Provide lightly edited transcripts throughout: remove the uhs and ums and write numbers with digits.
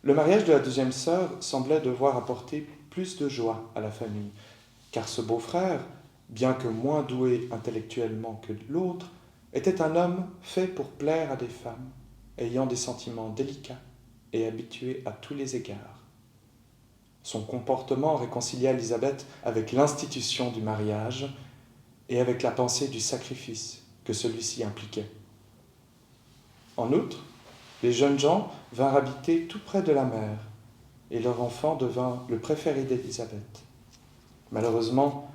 Le mariage de la deuxième sœur semblait devoir apporter plus de joie à la famille, car ce beau-frère, bien que moins doué intellectuellement que l'autre, était un homme fait pour plaire à des femmes, ayant des sentiments délicats et habitué à tous les égards. Son comportement réconciliait Élisabeth avec l'institution du mariage et avec la pensée du sacrifice que celui-ci impliquait. En outre, les jeunes gens vinrent habiter tout près de la mer, et leur enfant devint le préféré d'Élisabeth. Malheureusement,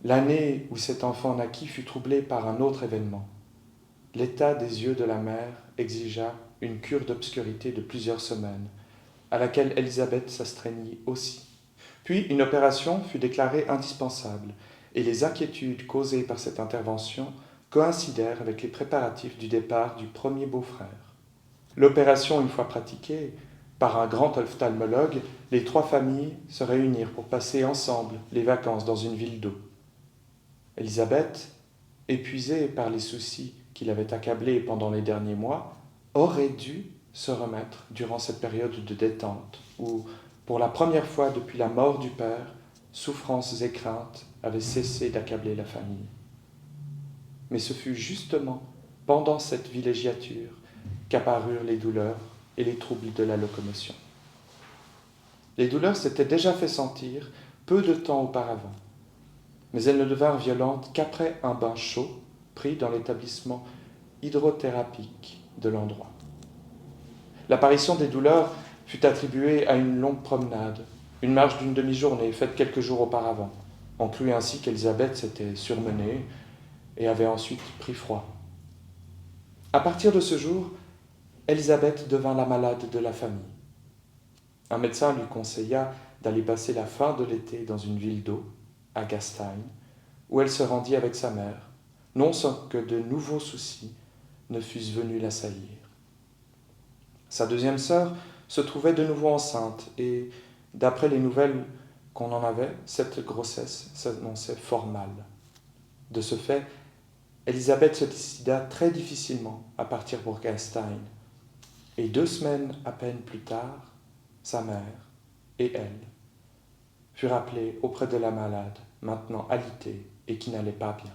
l'année où cet enfant naquit fut troublée par un autre événement. L'état des yeux de la mère exigea une cure d'obscurité de plusieurs semaines, à laquelle Élisabeth s'astreignit aussi. Puis une opération fut déclarée indispensable, et les inquiétudes causées par cette intervention coïncidèrent avec les préparatifs du départ du premier beau-frère. L'opération, une fois pratiquée, par un grand ophtalmologue, les trois familles se réunirent pour passer ensemble les vacances dans une ville d'eau. Élisabeth, épuisée par les soucis qui l'avaient accablée pendant les derniers mois, aurait dû se remettre durant cette période de détente où, pour la première fois depuis la mort du père, souffrances et craintes avaient cessé d'accabler la famille. Mais ce fut justement pendant cette villégiature qu'apparurent les douleurs et les troubles de la locomotion. Les douleurs s'étaient déjà fait sentir peu de temps auparavant, mais elles ne devinrent violentes qu'après un bain chaud pris dans l'établissement hydrothérapique de l'endroit. L'apparition des douleurs fut attribuée à une longue promenade, une marche d'une demi-journée faite quelques jours auparavant. On crut ainsi qu'Élisabeth s'était surmenée et avait ensuite pris froid. À partir de ce jour, Élisabeth devint la malade de la famille. Un médecin lui conseilla d'aller passer la fin de l'été dans une ville d'eau, à Gastein, où elle se rendit avec sa mère, non sans que de nouveaux soucis ne fussent venus l'assaillir. Sa deuxième sœur se trouvait de nouveau enceinte et, d'après les nouvelles qu'on en avait, cette grossesse s'annonçait fort mal. De ce fait, Élisabeth se décida très difficilement à partir pour Gastein, et 2 semaines à peine plus tard, sa mère et elle furent appelées auprès de la malade, maintenant alitée et qui n'allait pas bien.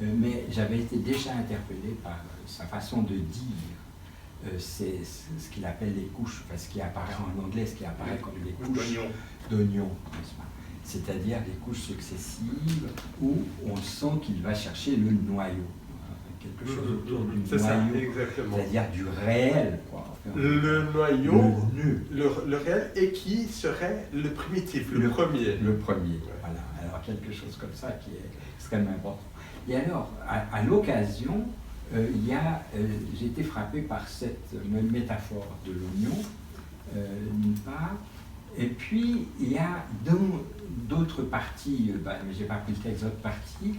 Mais j'avais été déjà interpellé par sa façon de dire. C'est ce qu'il appelle les couches, enfin, ce qui apparaît en anglais, ce qui apparaît comme les couches d'oignon, n'est-ce pas? C'est-à-dire des couches successives où on sent qu'il va chercher le noyau, quelque chose autour du noyau, c'est-à-dire du réel, quoi. Enfin, le noyau, le réel, et qui serait le primitif, le premier. Le premier, voilà. Alors quelque chose comme ça qui est extrêmement important. Et alors, à l'occasion, j'ai été frappé par cette métaphore de l'oignon, d'une part, et puis il y a dans d'autres parties, mais je n'ai pas pris le texte, d'autres parties,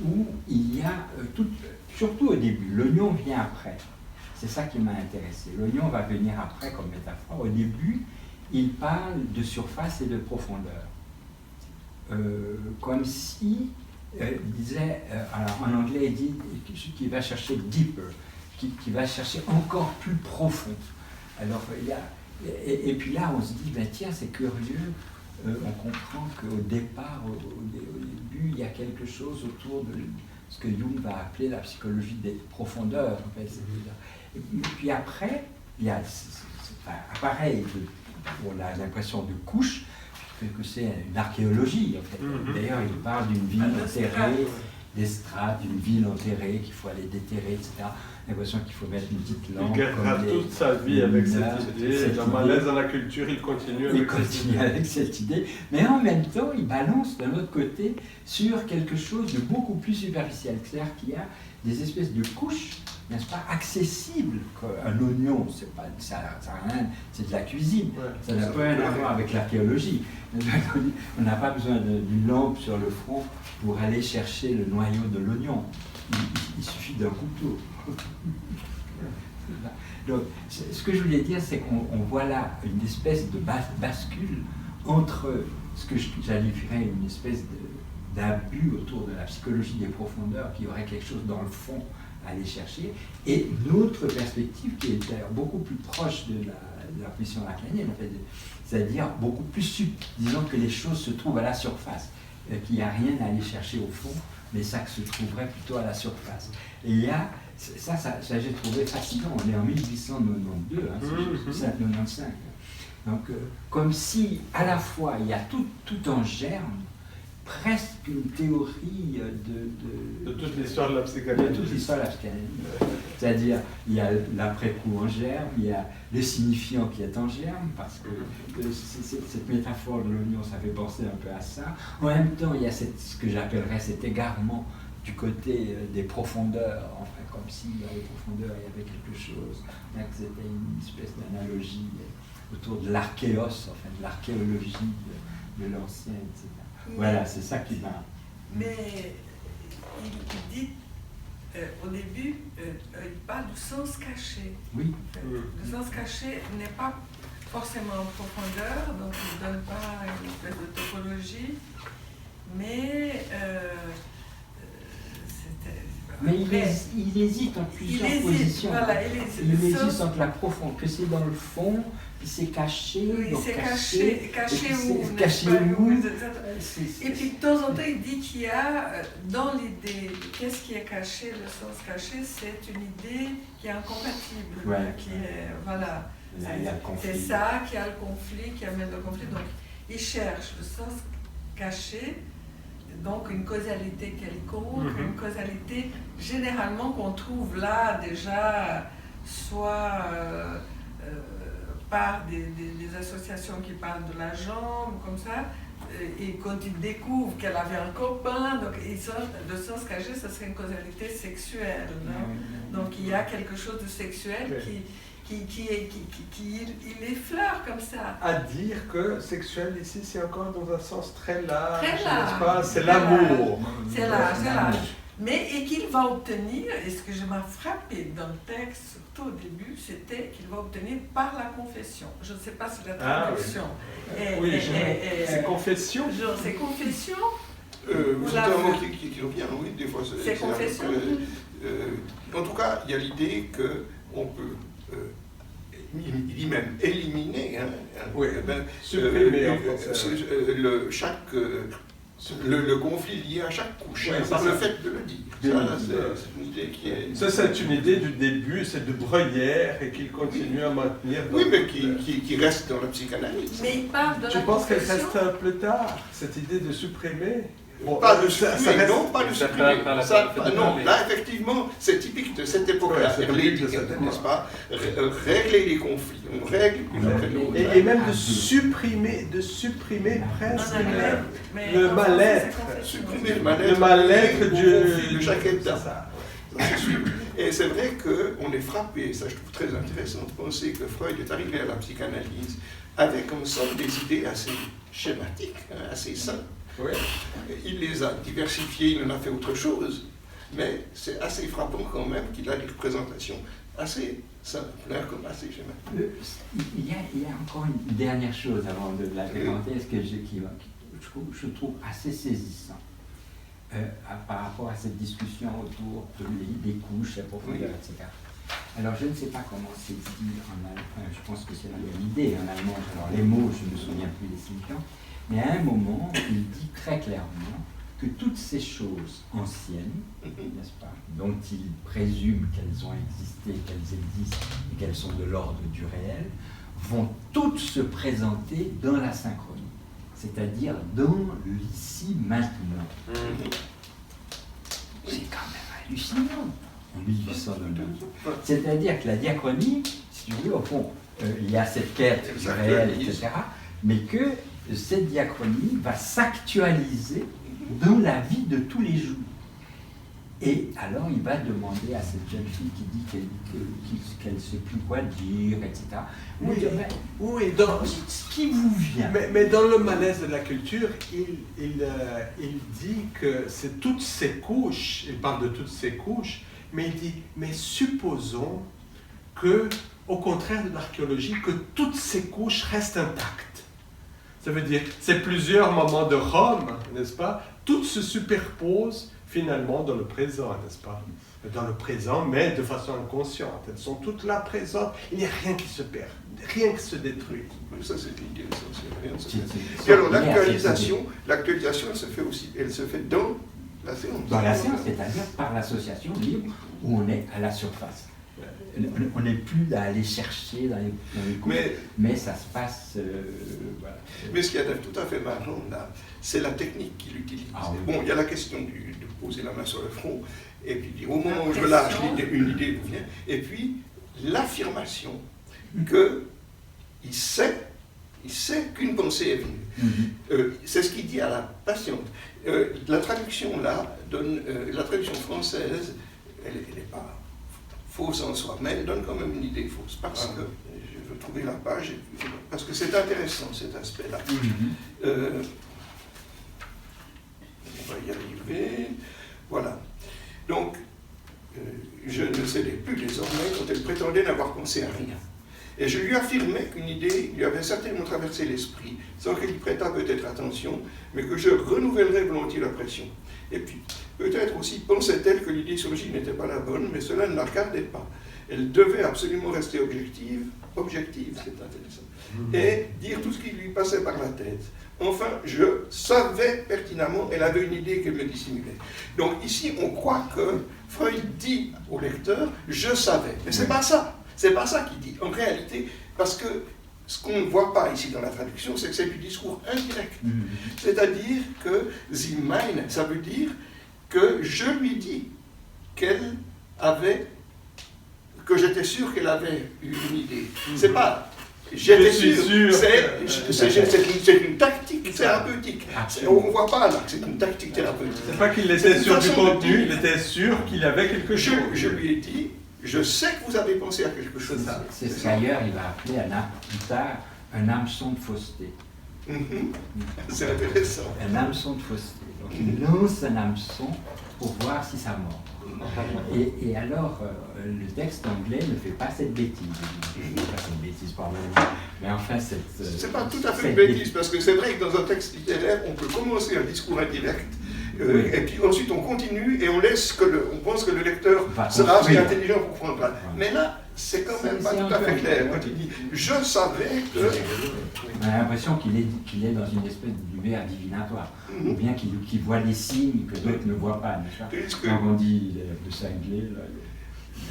où il y a, surtout au début, l'oignon vient après. C'est ça qui m'a intéressé. L'oignon va venir après comme métaphore. Au début, il parle de surface et de profondeur. Comme si... il disait, alors en anglais il dit qu'il va chercher deeper, qui va chercher encore plus profond. Alors et puis là on se dit, ben tiens c'est curieux, on comprend qu'au départ, au début, il y a quelque chose autour de ce que Jung va appeler la psychologie des profondeurs. En fait. Et puis après, il y a pareil, on a l'impression de couche, que c'est une archéologie, en fait. D'ailleurs, il parle d'une ville enterrée, des strates, d'une ville enterrée, qu'il faut aller déterrer, etc. L'impression qu'il faut mettre une petite lampe. Il gardera toute sa vie avec cette idée. Dans Malaise dans la culture, il continue avec cette idée. Mais en même temps, il balance d'un autre côté sur quelque chose de beaucoup plus superficiel. C'est-à-dire qu'il y a des espèces de couches n'est-ce pas, accessible. Un oignon, ça n'a rien, c'est de la cuisine, ça n'a pas rien à voir avec l'archéologie. On n'a pas besoin d'une lampe sur le front pour aller chercher le noyau de l'oignon. Il suffit d'un couteau. Donc, ce que je voulais dire, c'est qu'on voit là une espèce de bascule entre ce que j'allierais une espèce d'abus autour de la psychologie des profondeurs, qui aurait quelque chose dans le fond à aller chercher, et une autre perspective qui est d'ailleurs beaucoup plus proche de la position lacanienne, en fait, c'est-à-dire beaucoup plus disons que les choses se trouvent à la surface, qu'il n'y a rien à aller chercher au fond, mais ça se trouverait plutôt à la surface. Et il y a ça j'ai trouvé fascinant. On est en 1892, hein, c'est 1795. Donc, comme si, à la fois, il y a tout en germe, presque une théorie de toute l'histoire de la psychanalyse. De toute l'histoire de la psychanalyse. C'est-à-dire, il y a l'après-coup en germe, il y a le signifiant qui est en germe, parce que cette métaphore de l'oignon, ça fait penser un peu à ça. En même temps, il y a ce que j'appellerais cet égarement du côté des profondeurs, enfin, comme si dans les profondeurs, il y avait quelque chose, là, que c'était une espèce d'analogie autour de l'archéos, enfin, de l'archéologie de l'ancien, etc. Voilà, c'est ça qui m'a... Mais il dit, au début, il parle du sens caché. Oui. Le sens caché n'est pas forcément en profondeur, donc il ne donne pas une espèce de topologie, mais... il hésite en plusieurs positions. Voilà, il hésite entre la profondeur, que c'est dans le fond, puis c'est caché. Oui, donc c'est caché où, caché où. Et puis de temps en temps, il dit qu'il y a dans l'idée, qu'est-ce qui est caché, le sens caché, c'est une idée qui est incompatible, qui est, voilà, c'est ça qui a le conflit, qui amène le conflit. Donc, il cherche le sens caché, donc une causalité quelconque, une causalité généralement qu'on trouve là déjà, soit par des associations qui parlent de la jambe, comme ça, et quand ils découvrent qu'elle avait un copain, donc le sens caché, ce serait une causalité sexuelle. Donc il y a quelque chose de sexuel il effleure comme ça. À dire que sexuel ici, c'est encore dans un sens très large, n'est-ce pas? C'est l'amour. C'est large. Mais et qu'il va obtenir, et ce que je m'a frappé dans le texte, surtout au début, c'était qu'il va obtenir par la confession. Je ne sais pas si la traduction c'est confession. C'est confession. C'est un mot qui revient, oui, des fois. C'est confession. En tout cas, il y a l'idée qu'on peut, il dit même éliminer, supprimer le conflit lié à chaque couche, par le fait de le dire. C'est une idée qui est... Ça, c'est une idée du début, c'est de Breuillère et qu'il continue à maintenir. Oui, mais qui reste dans la psychanalyse. Mais il parle de la confession. Tu penses qu'elle reste plus tard, cette idée de supprimer? Pas de supprimer, non, pas de supprimer. Non, là, effectivement, c'est typique de cette époque-là, n'est-ce pas? Régler les conflits, on règle une après l'autre. Et même de supprimer presque le mal-être. Supprimer le mal-être de chaque état. Et c'est vrai qu'on est frappé, ça je trouve très intéressant de penser que Freud est arrivé à la psychanalyse avec comme ça des idées assez schématiques, assez simples. Oui. Il les a diversifiées, il en a fait autre chose, mais c'est assez frappant quand même qu'il a des représentations assez simples, comme assez schématiques. Il y a encore une dernière chose avant de la présenter, ce que je trouve assez saisissant par rapport à cette discussion autour des couches, la profondeur, etc. Alors je ne sais pas comment c'est dit en allemand, je pense que c'est la même idée en allemand, alors les mots je ne me souviens plus des signifiants. Mais à un moment, il dit très clairement que toutes ces choses anciennes, n'est-ce pas, dont il présume qu'elles ont existé, qu'elles existent et qu'elles sont de l'ordre du réel, vont toutes se présenter dans la synchronie, c'est-à-dire dans l'ici maintenant. C'est quand même hallucinant en 1892. C'est-à-dire que la diachronie, si tu veux, au fond, il y a cette quête du réel, etc., mais que cette diachronie va s'actualiser dans la vie de tous les jours. Et alors, il va demander à cette jeune fille qui dit qu'elle ne sait plus quoi dire, etc. Oui, dire, oui, ce qui vous vient. Mais dans le malaise de la culture, il dit que c'est toutes ces couches, il parle de toutes ces couches, mais il dit, mais supposons que, au contraire de l'archéologie, que toutes ces couches restent intactes. Ça veut dire, c'est plusieurs moments de Rome, n'est-ce pas? Toutes se superposent finalement dans le présent, n'est-ce pas? Dans le présent, mais de façon inconsciente. Elles sont toutes là présentes. Il n'y a rien qui se perd, rien qui se détruit. Mais ça, c'est l'idée essentielle. Et alors, l'actualisation, elle se fait dans la séance. Dans la séance, c'est-à-dire par l'association libre où on est à la surface. On n'est plus à aller chercher dans les cours, mais ça se passe. Voilà. Mais ce qu'il y a de tout à fait marrant là, c'est la technique qu'il utilise. Ah, oui. Bon, il y a la question de poser la main sur le front, et puis dire au moment où je lâche, une idée vous vient, et puis l'affirmation qu'il sait qu'une pensée est venue. C'est ce qu'il dit à la patiente. La traduction là donne, la traduction française, elle n'est pas fausse en soi, mais elle donne quand même une idée fausse, parce que, je veux trouver la page, parce que c'est intéressant cet aspect-là. On va y arriver, voilà. Donc, je ne cédais plus désormais quand elle prétendait n'avoir pensé à rien. Et je lui affirmais qu'une idée lui avait certainement traversé l'esprit, sans qu'elle y prêtât peut-être attention, mais que je renouvellerais volontiers la pression. Et puis, peut-être aussi pensait-elle que l'idée sur J n'était pas la bonne, mais cela ne la regardait pas. Elle devait absolument rester objective, c'est intéressant, et dire tout ce qui lui passait par la tête. Enfin, je savais pertinemment, elle avait une idée qu'elle me dissimulait. Donc ici, on croit que Freud dit au lecteur, je savais. Mais c'est pas ça. C'est pas ça qu'il dit. En réalité, parce que ce qu'on ne voit pas ici dans la traduction, c'est que c'est du discours indirect. C'est-à-dire que sie meine, ça veut dire que je lui dis qu'elle avait, que j'étais sûr qu'elle avait une idée. C'est pas j'étais sûr, c'est une tactique thérapeutique. On ne voit pas là que c'est une tactique thérapeutique. C'est pas qu'il était sûr du contenu, il était sûr qu'il avait quelque chose. Je lui ai dit, je sais que vous avez pensé à quelque chose. C'est ce qu'ailleurs il va appeler plus tard un hameçon de fausseté. C'est intéressant. Un hameçon de fausseté. Donc il lance un hameçon pour voir si ça mord. Et alors, le texte anglais ne fait pas cette bêtise. Pas cette bêtise, pardonnez-moi. Mais enfin, c'est pas tout à fait une bêtise, parce que c'est vrai que dans un texte littéraire, on peut commencer un discours indirect, et puis ensuite on continue et on laisse on pense que le lecteur sera assez intelligent pour prendre là. Mais là, c'est quand même pas tout à fait clair. Quand il dit « je savais que… » On a l'impression qu'il est dans une espèce d'univers divinatoire, ou bien qu'il voit des signes que d'autres ne voient pas. Quand on dit le cinglé, là…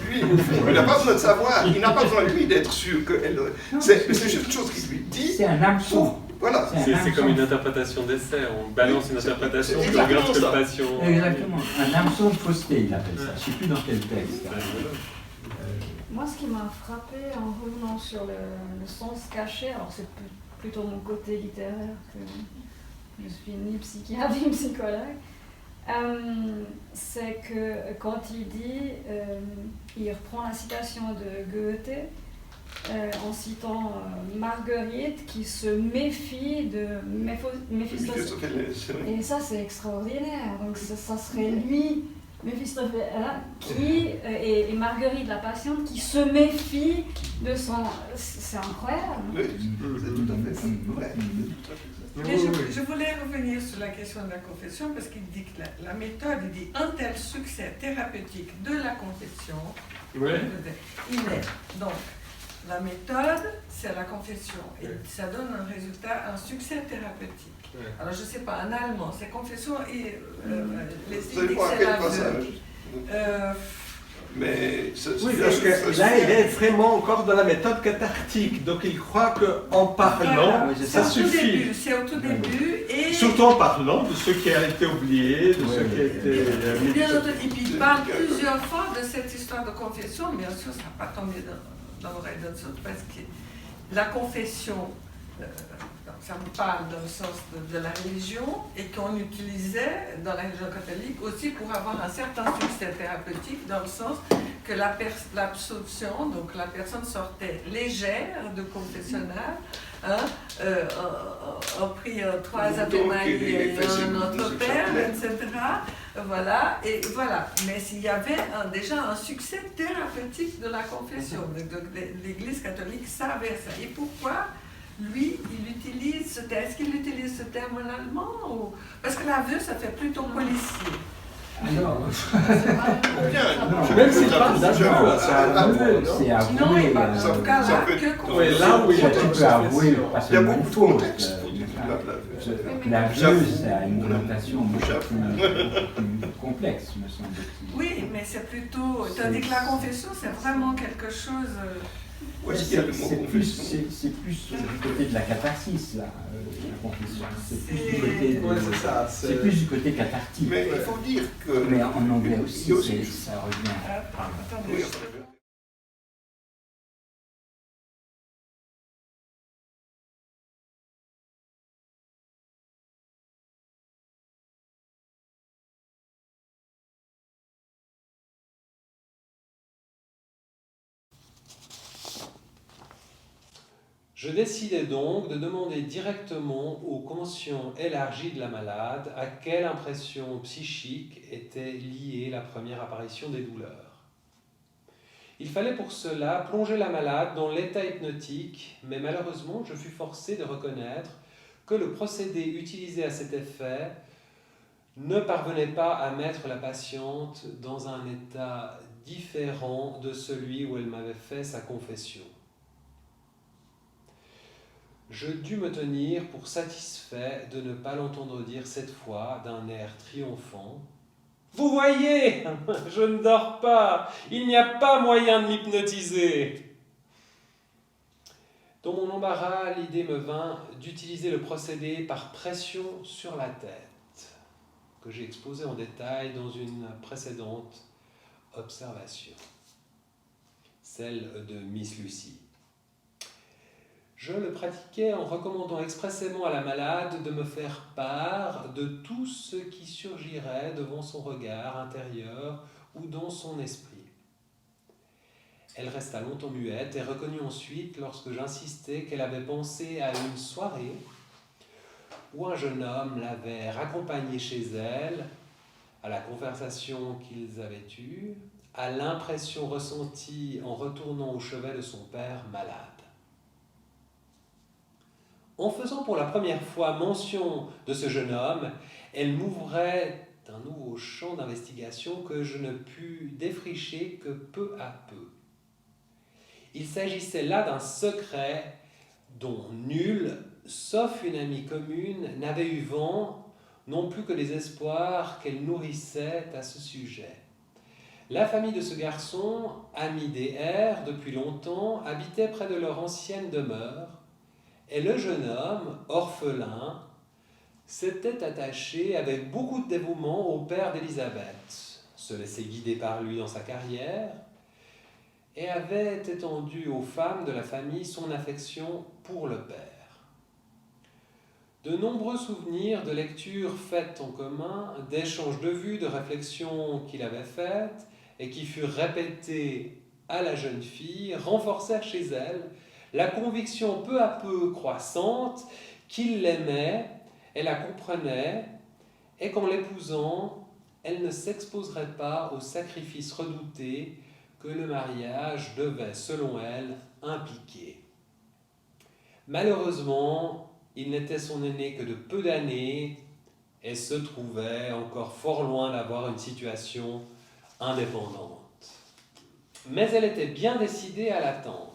Lui, il n'a pas besoin de savoir, il n'a pas besoin lui d'être sûr qu'elle… C'est juste une chose qu'il lui dit. C'est un hameçon. Voilà. C'est comme une interprétation d'essai, on balance une interprétation, on regarde ce que le patient… Exactement, un hameçon de fausseté, il appelle ça. Je ne sais plus dans quel texte. Moi, ce qui m'a frappé en revenant sur le sens caché, alors c'est plutôt mon côté littéraire que je suis ni psychiatre ni psychologue, c'est que quand il dit, il reprend la citation de Goethe en citant Marguerite qui se méfie de Méphistophélès. Et ça, c'est extraordinaire. Donc ça serait lui, Méphistophélès, et Marguerite, la patiente, qui se méfie de son… C'est incroyable. Oui, c'est tout à fait vrai. Mais je voulais revenir sur la question de la confession, parce qu'il dit que la méthode, il dit un tel succès thérapeutique de la confession, il est. Donc, la méthode, c'est la confession, et ça donne un résultat, un succès thérapeutique. Alors, je ne sais pas, en allemand, c'est confession et les signes mais oui, parce que là, il est vraiment encore dans la méthode cathartique, donc il croit qu'en parlant, ça suffit. C'est au tout début. Et surtout en parlant de ce qui a été oublié, de ce qui a été… Et puis il parle plusieurs fois de cette histoire de confession, bien sûr, ça n'a pas tombé dans l'oreille d'autres, parce que la confession, ça me parle dans le sens de la religion et qu'on utilisait dans la religion catholique aussi pour avoir un certain succès thérapeutique dans le sens que l'absolution, donc la personne sortait légère de confessionnal, en priant 3 Ave Maria et un Notre Père, etc. Voilà, et voilà. Mais s'il y avait déjà un succès thérapeutique de la confession, donc l'Église catholique savait ça. Et pourquoi lui, il utilise ce terme? Est-ce qu'il utilise ce terme en allemand ou... Parce que l'aveu, ça fait plutôt policier. Alors, même c'est pas d'aveu, c'est avoué. Non, en tout cas, là, que là où tu peux avouer, pas Il y a seulement beaucoup une de faute. contextes pour dire l'aveu. L'aveu, ça a une connotation beaucoup plus complexe, me semble-t-il. Oui, mais c'est plutôt... Tandis que la confession, c'est vraiment quelque chose... Où est-ce qu'il y a le mot confession? C'est plus du côté de la catharsis, là, la confession. C'est plus du côté de... Ouais, c'est ça. C'est plus du côté cathartique. Mais il faut dire que... Mais en anglais aussi, ça revient. Attendez. Oui, Je décidai donc de demander directement au conscient élargi de la malade à quelle impression psychique était liée la première apparition des douleurs. Il fallait pour cela plonger la malade dans l'état hypnotique, mais malheureusement je fus forcé de reconnaître que le procédé utilisé à cet effet ne parvenait pas à mettre la patiente dans un état différent de celui où elle m'avait fait sa confession. Je dus me tenir pour satisfait de ne pas l'entendre dire cette fois d'un air triomphant « Vous voyez, je ne dors pas, il n'y a pas moyen de m'hypnotiser !» Dans mon embarras, l'idée me vint d'utiliser le procédé par pression sur la tête, que j'ai exposé en détail dans une précédente observation, celle de Miss Lucie. Je le pratiquais en recommandant expressément à la malade de me faire part de tout ce qui surgirait devant son regard intérieur ou dans son esprit. Elle resta longtemps muette et reconnut ensuite, lorsque j'insistais, qu'elle avait pensé à une soirée où un jeune homme l'avait raccompagnée chez elle, à la conversation qu'ils avaient eue, à l'impression ressentie en retournant au chevet de son père malade. En faisant pour la première fois mention de ce jeune homme, elle m'ouvrait un nouveau champ d'investigation que je ne pus défricher que peu à peu. Il s'agissait là d'un secret dont nul, sauf une amie commune, n'avait eu vent, non plus que les espoirs qu'elle nourrissait à ce sujet. La famille de ce garçon, ami DR depuis longtemps, habitait près de leur ancienne demeure, et le jeune homme, orphelin, s'était attaché avec beaucoup de dévouement au père d'Élisabeth, se laissait guider par lui dans sa carrière, et avait étendu aux femmes de la famille son affection pour le père. De nombreux souvenirs de lectures faites en commun, d'échanges de vues, de réflexions qu'il avait faites et qui furent répétées à la jeune fille, renforcèrent chez elle la conviction peu à peu croissante qu'il l'aimait, elle la comprenait, et qu'en l'épousant, elle ne s'exposerait pas au sacrifice redouté que le mariage devait, selon elle, impliquer. Malheureusement, il n'était son aîné que de peu d'années et se trouvait encore fort loin d'avoir une situation indépendante. Mais elle était bien décidée à l'attendre.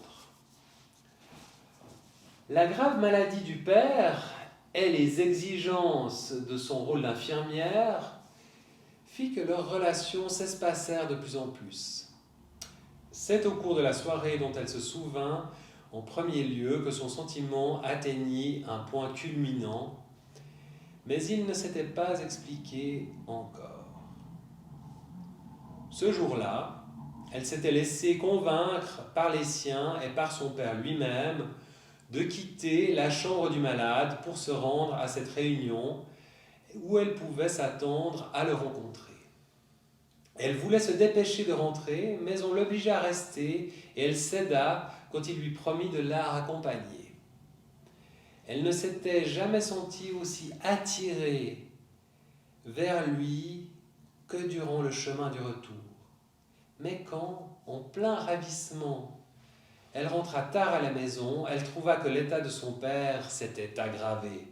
La grave maladie du père et les exigences de son rôle d'infirmière fit que leurs relations s'espacèrent de plus en plus. C'est au cours de la soirée dont elle se souvint en premier lieu que son sentiment atteignit un point culminant, mais il ne s'était pas expliqué encore. Ce jour-là, elle s'était laissée convaincre par les siens et par son père lui-même de quitter la chambre du malade pour se rendre à cette réunion où elle pouvait s'attendre à le rencontrer. Elle voulait se dépêcher de rentrer, mais on l'obligea à rester et elle céda quand il lui promit de la raccompagner. Elle ne s'était jamais sentie aussi attirée vers lui que durant le chemin du retour. Mais quand, en plein ravissement, elle rentra tard à la maison, elle trouva que l'état de son père s'était aggravé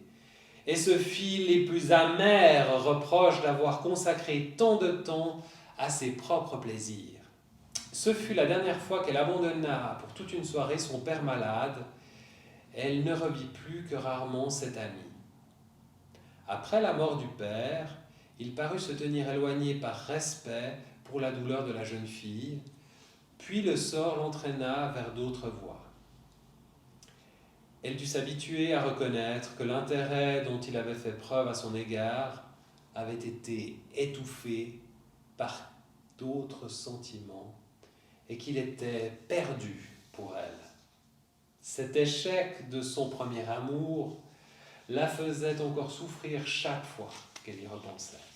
et se fit les plus amers reproches d'avoir consacré tant de temps à ses propres plaisirs. Ce fut la dernière fois qu'elle abandonna pour toute une soirée son père malade. Elle ne revit plus que rarement cet ami. Après la mort du père, il parut se tenir éloigné par respect pour la douleur de la jeune fille, puis le sort l'entraîna vers d'autres voies. Elle dut s'habituer à reconnaître que l'intérêt dont il avait fait preuve à son égard avait été étouffé par d'autres sentiments et qu'il était perdu pour elle. Cet échec de son premier amour la faisait encore souffrir chaque fois qu'elle y repensait.